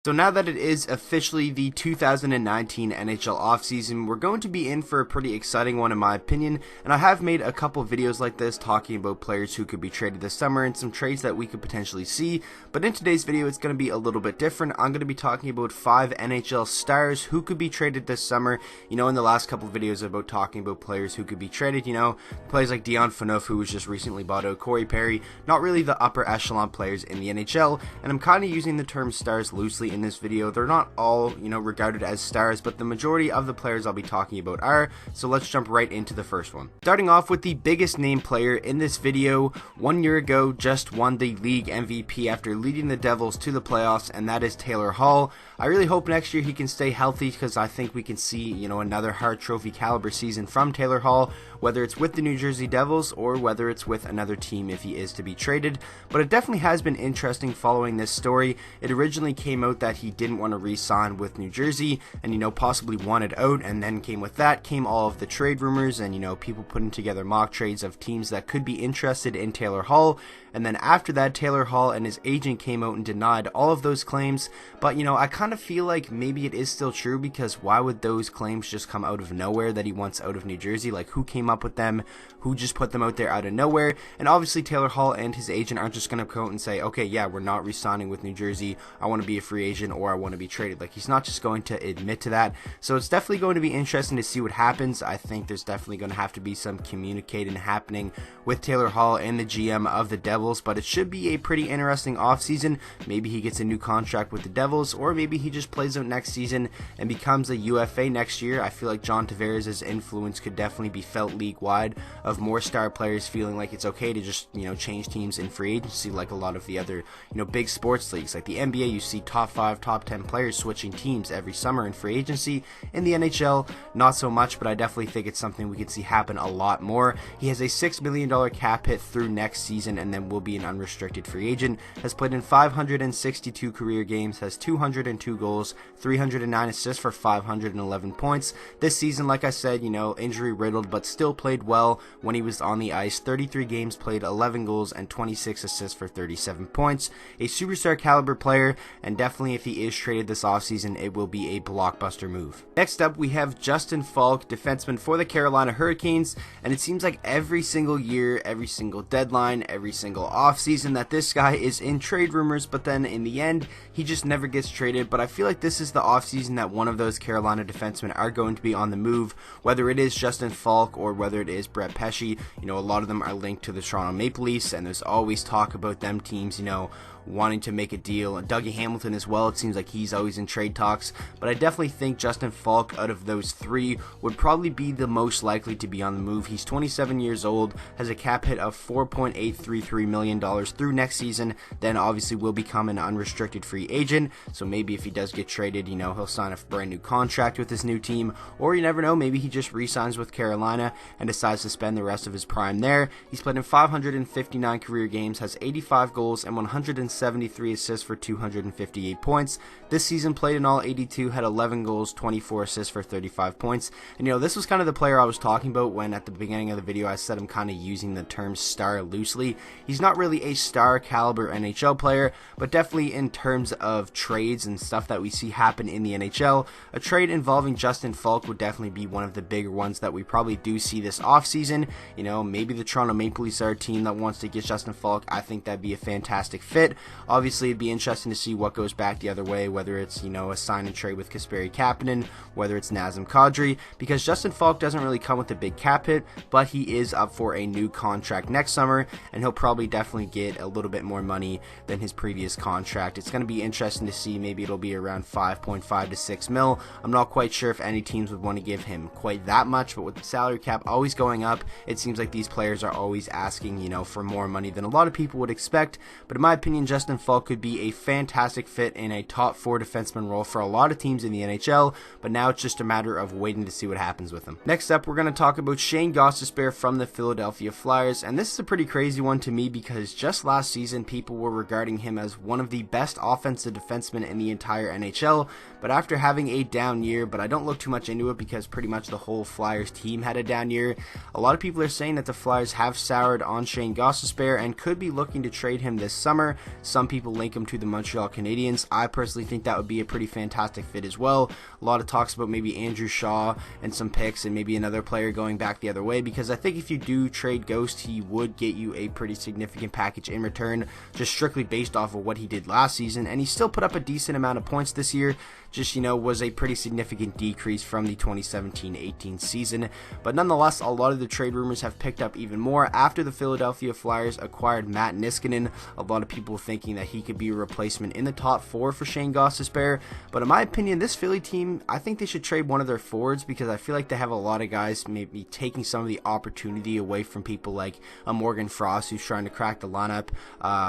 So now that it is officially the 2019 NHL offseason, we're going to be in for a pretty exciting one in my opinion, and I have made a couple videos like this talking about players who could be traded this summer and some trades that we could potentially see, but in today's video it's going to be a little bit different. I'm going to be talking about 5 NHL stars who could be traded this summer. You know, in the last couple videos about talking about players who could be traded, you know, players like Dion Phaneuf, who was just recently bought out, Corey Perry, not really the upper echelon players in the NHL, and I'm kind of using the term stars loosely in this video. They're not all, you know, regarded as stars, but the majority of the players I'll be talking about are, so let's jump right into the first one. Starting off with the biggest name player in this video, 1 year ago just won the league MVP after leading the Devils to the playoffs, and that is Taylor Hall. I really hope next year he can stay healthy because I think we can see, you know, another Hart Trophy caliber season from Taylor Hall, whether it's with the New Jersey Devils or whether it's with another team if he is to be traded. But it definitely has been interesting following this story. It originally came out that he didn't want to re-sign with New Jersey and, you know, possibly wanted out, and then with that came all of the trade rumors and, you know, people putting together mock trades of teams that could be interested in Taylor Hall. And then after that, Taylor Hall and his agent came out and denied all of those claims. But, you know, I kind of feel like maybe it is still true, because why would those claims just come out of nowhere that he wants out of New Jersey? Like, who came up with them? Who just put them out there out of nowhere? And obviously Taylor Hall and his agent aren't just going to come out and say, okay, yeah, we're not re-signing with New Jersey. I want to be a free agent or I want to be traded. Like, he's not just going to admit to that. So it's definitely going to be interesting to see what happens. I think there's definitely going to have to be some communicating happening with Taylor Hall and the GM of the Devils, but it should be a pretty interesting offseason. Maybe he gets a new contract with the Devils, or maybe he just plays out next season and becomes a UFA next year. I feel like John Tavares' influence could definitely be felt league-wide, of more star players feeling like it's okay to just, you know, change teams in free agency, like a lot of the other, you know, big sports leagues. Like the NBA, you see top 5, top 10 players switching teams every summer in free agency. In the NHL, not so much, but I definitely think it's something we could see happen a lot more. He has a $6 million cap hit through next season and then will be an unrestricted free agent. Has played in 562 career games, has 202 goals, 309 assists for 511 points. This season, like I said, you know, injury riddled, but still played well when he was on the ice. 33 games played, 11 goals, and 26 assists for 37 points. A superstar caliber player, and definitely if he is traded this offseason, it will be a blockbuster move. Next up, we have Justin Falk, defenseman for the Carolina Hurricanes, and it seems like every single year, every single deadline, every single offseason that this guy is in trade rumors, but then in the end, he just never gets traded. But I feel like this is the offseason that one of those Carolina defensemen are going to be on the move, whether it is Justin Falk or whether it is Brett Pesce. You know, a lot of them are linked to the Toronto Maple Leafs, and there's always talk about them teams, you know, wanting to make a deal. And Dougie Hamilton as well, it seems like he's always in trade talks, but I definitely think Justin Falk out of those 3 would probably be the most likely to be on the move. He's 27 years old, has a cap hit of $4.833 million through next season, then obviously will become an unrestricted free agent. So maybe if he does get traded, you know, he'll sign a brand new contract with his new team, or you never know, maybe he just re-signs with Carolina and decides to spend the rest of his prime there. He's played in 559 career games, has 85 goals and 173 assists for 258 points. This season played in all 82, had 11 goals, 24 assists for 35 points. And, you know, this was kind of the player I was talking about when at the beginning of the video I said I'm kind of using the term star loosely. He's not really a star caliber NHL player, but definitely in terms of trades and stuff that we see happen in the NHL, a trade involving Justin Falk would definitely be one of the bigger ones that we probably do see this offseason. You know, maybe the Toronto Maple Leafs are a team that wants to get Justin Falk. I think that'd be a fantastic fit. Obviously, it'd be interesting to see what goes back the other way, whether it's, you know, a sign and trade with Kasperi Kapanen, whether it's Nazem Kadri, because Justin Falk doesn't really come with a big cap hit, but he is up for a new contract next summer, and he'll probably definitely get a little bit more money than his previous contract. It's going to be interesting to see. Maybe it'll be around 5.5 to 6 mil. I'm not quite sure if any teams would want to give him quite that much, but with the salary cap always going up, it seems like these players are always asking, you know, for more money than a lot of people would expect. But in my opinion, Justin Falk could be a fantastic fit in a top 4 defenseman role for a lot of teams in the NHL, but now it's just a matter of waiting to see what happens with him. Next up, we're going to talk about Shane Gostisbehere from the Philadelphia Flyers, and this is a pretty crazy one to me because just last season people were regarding him as one of the best offensive defensemen in the entire NHL, but after having a down year, but I don't look too much into it because pretty much the whole Flyers team had a down year, a lot of people are saying that the Flyers have soured on Shane Gostisbehere and could be looking to trade him this summer. Some people link him to the Montreal Canadiens. I personally think that would be a pretty fantastic fit as well. A lot of talks about maybe Andrew Shaw and some picks and maybe another player going back the other way, because I think if you do trade Ghost, he would get you a pretty significant package in return, just strictly based off of what he did last season. And he still put up a decent amount of points this year, just, was a pretty significant decrease from the 2017-18 season. But nonetheless, a lot of the trade rumors have picked up even more after the Philadelphia Flyers acquired Matt Niskanen. A lot of people thinking that he could be a replacement in the top 4 for Shane Gostisbehere. But in my opinion, this Philly team, I think they should trade one of their forwards, because I feel like they have a lot of guys maybe taking some of the opportunity away from people like a Morgan Frost, who's trying to crack the lineup,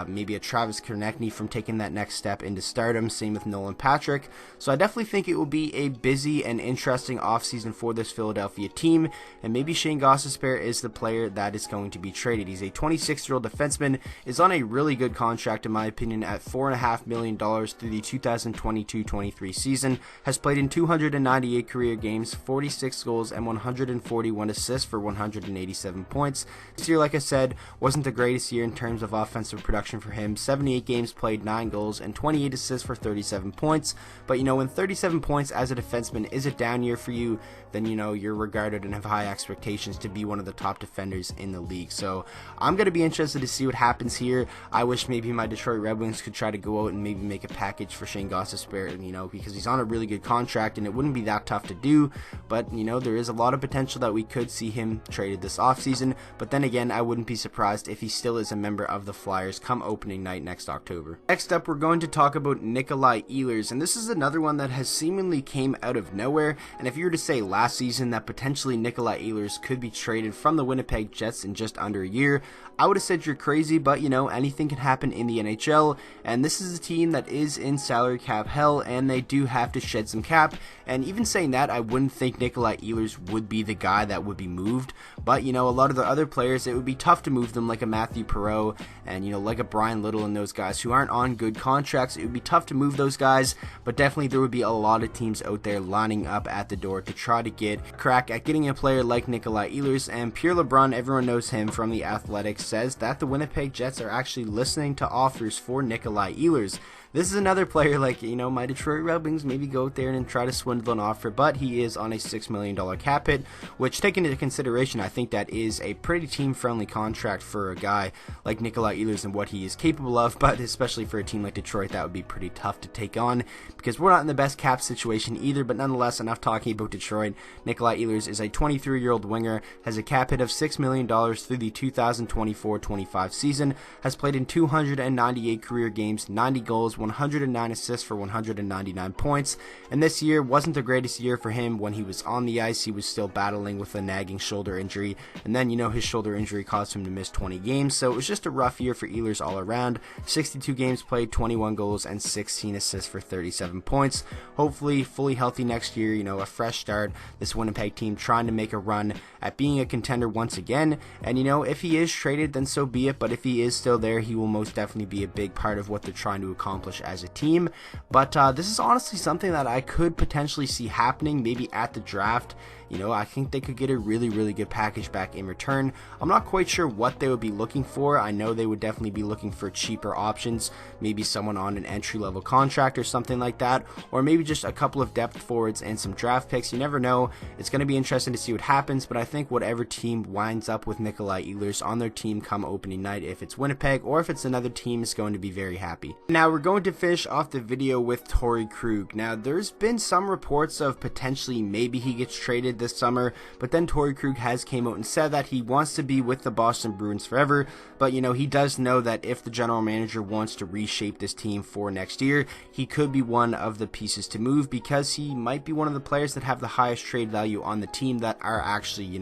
maybe a Travis Konechny from taking that next step into stardom, same with Nolan Patrick. So I definitely think it will be a busy and interesting offseason for this Philadelphia team, and maybe Shane Gostisbehere is the player that is going to be traded. He's a 26-year-old defenseman, is on a really good contract in my opinion at $4.5 million through the 2022-23 season, has played in 298 career games, 46 goals, and 141 assists for 187 points. This year, like I said, wasn't the greatest year in terms of offensive production for him. 78 games played, 9 goals, and 28 assists for 37 points. But when 37 points as a defenseman is a down year for you, then you're regarded and have high expectations to be one of the top defenders in the league. So I'm going to be interested to see what happens here. I wish maybe my Detroit Red Wings could try to go out and maybe make a package for Shane Gostisbehere, because he's on a really good contract and it wouldn't be that tough to do. But there is a lot of potential that we could see him traded this offseason. But then again, I wouldn't be surprised if he still is a member of the Flyers come opening night next October. Next up, we're going to talk about Nikolai Ehlers, and this is another one that has seemingly came out of nowhere. And if you were to say last season that potentially Nikolai Ehlers could be traded from the Winnipeg Jets in just under a year, I would have said you're crazy, but anything can happen in the NHL, and this is a team that is in salary cap hell, and they do have to shed some cap. And even saying that, I wouldn't think Nikolai Ehlers would be the guy that would be moved, but a lot of the other players, it would be tough to move them, like a Matthew Perreault and like a Brian Little and those guys who aren't on good contracts. It would be tough to move those guys, but definitely there would be a lot of teams out there lining up at the door to try to get crack at getting a player like Nikolai Ehlers. And Pierre LeBrun, everyone knows him from the Athletics, says that the Winnipeg Jets are actually listening to offers for Nikolai Ehlers. This is another player like, my Detroit Red Wings maybe go out there and try to swindle an offer, but he is on a $6 million cap hit, which, taken into consideration, I think that is a pretty team-friendly contract for a guy like Nikolai Ehlers and what he is capable of. But especially for a team like Detroit, that would be pretty tough to take on, because we're not in the best cap situation either. But nonetheless, enough talking about Detroit. Nikolai Ehlers is a 23-year-old winger, has a cap hit of $6 million through the 2024-25 season, has played in 298 career games, 90 goals, 109 assists for 199 points, and this year wasn't the greatest year for him. When he was on the ice, he was still battling with a nagging shoulder injury, and then his shoulder injury caused him to miss 20 games, so it was just a rough year for Ehlers all around. 62 games played, 21 goals, and 16 assists for 37 points. Hopefully fully healthy next year, a fresh start, this Winnipeg team trying to make a run at being a contender once again. And if he is traded, then so be it, but if he is still there, he will most definitely be a big part of what they're trying to accomplish as a team. But this is honestly something that I could potentially see happening maybe at the draft. I think they could get a really, really good package back in return. I'm not quite sure what they would be looking for. I know they would definitely be looking for cheaper options, maybe someone on an entry-level contract or something like that, or maybe just a couple of depth forwards and some draft picks. You never know. It's going to be interesting to see what happens, but I think whatever team winds up with Nikolai Ehlers on their team come opening night, if it's Winnipeg or if it's another team, is going to be very happy. Now we're going to finish off the video with Torey Krug. Now there's been some reports of potentially maybe he gets traded this summer, but then Torey Krug has came out and said that he wants to be with the Boston Bruins forever. But he does know that if the general manager wants to reshape this team for next year, he could be one of the pieces to move, because he might be one of the players that have the highest trade value on the team that are actually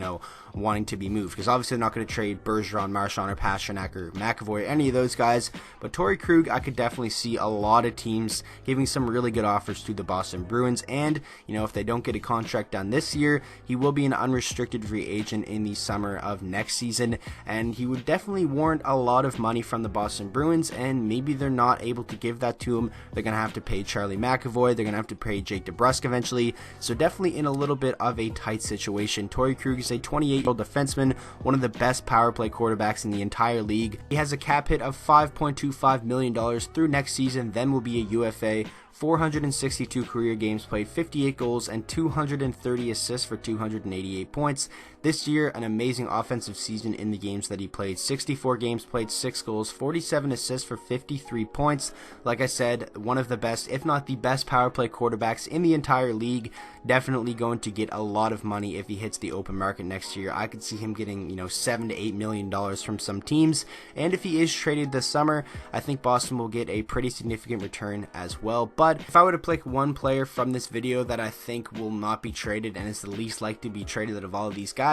wanting to be moved, because obviously they're not going to trade Bergeron, Marchand, or Pastrnak, or McAvoy, or any of those guys. But Torey Krug, I could definitely see a lot of teams giving some really good offers to the Boston Bruins, and if they don't get a contract done this year, he will be an unrestricted free agent in the summer of next season, and he would definitely warrant a lot of money from the Boston Bruins, and maybe they're not able to give that to him. They're going to have to pay Charlie McAvoy, they're going to have to pay Jake DeBrusk eventually, so definitely in a little bit of a tight situation. Torey Krug is a 28-year-old defenseman, one of the best power play quarterbacks in the entire league. He has a cap hit of $5.25 million through next season, then will be a UFA. 462 career games played, 58 goals, and 230 assists for 288 points. This year, an amazing offensive season in the games that he played. 64 games played, 6 goals, 47 assists for 53 points. Like I said, one of the best, if not the best power play quarterbacks in the entire league. Definitely going to get a lot of money if he hits the open market next year. I could see him getting, $7 to $8 million from some teams. And if he is traded this summer, I think Boston will get a pretty significant return as well. But if I were to pick one player from this video that I think will not be traded and is the least likely to be traded out of all of these guys,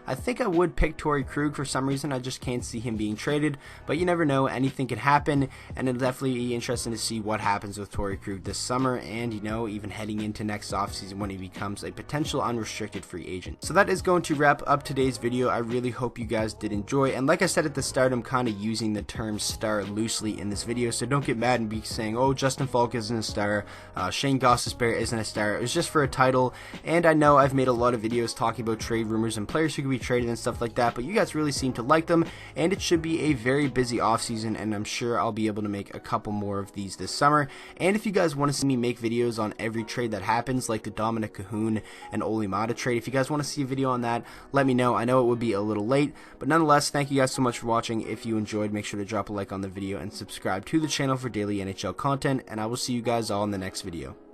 I think I would pick Torey Krug. For some reason, I just can't see him being traded, but you never know, anything could happen, and it'll definitely be interesting to see what happens with Torey Krug this summer, and even heading into next offseason when he becomes a potential unrestricted free agent. So that is going to wrap up today's video. I really hope you guys did enjoy, and like I said at the start, I'm kind of using the term star loosely in this video, so don't get mad and be saying, oh, Justin Falk isn't a star, Shane Gostisbehere isn't a star. It was just for a title, and I know I've made a lot of videos talking about trade rumors and players who could be traded and stuff like that, but you guys really seem to like them, and it should be a very busy offseason, and I'm sure I'll be able to make a couple more of these this summer. And if you guys want to see me make videos on every trade that happens, like the Dominic Cahoon and Olli Maatta trade, if you guys want to see a video on that, let me know. I know it would be a little late, but nonetheless, thank you guys so much for watching. If you enjoyed, make sure to drop a like on the video and subscribe to the channel for daily NHL content, and I will see you guys all in the next video.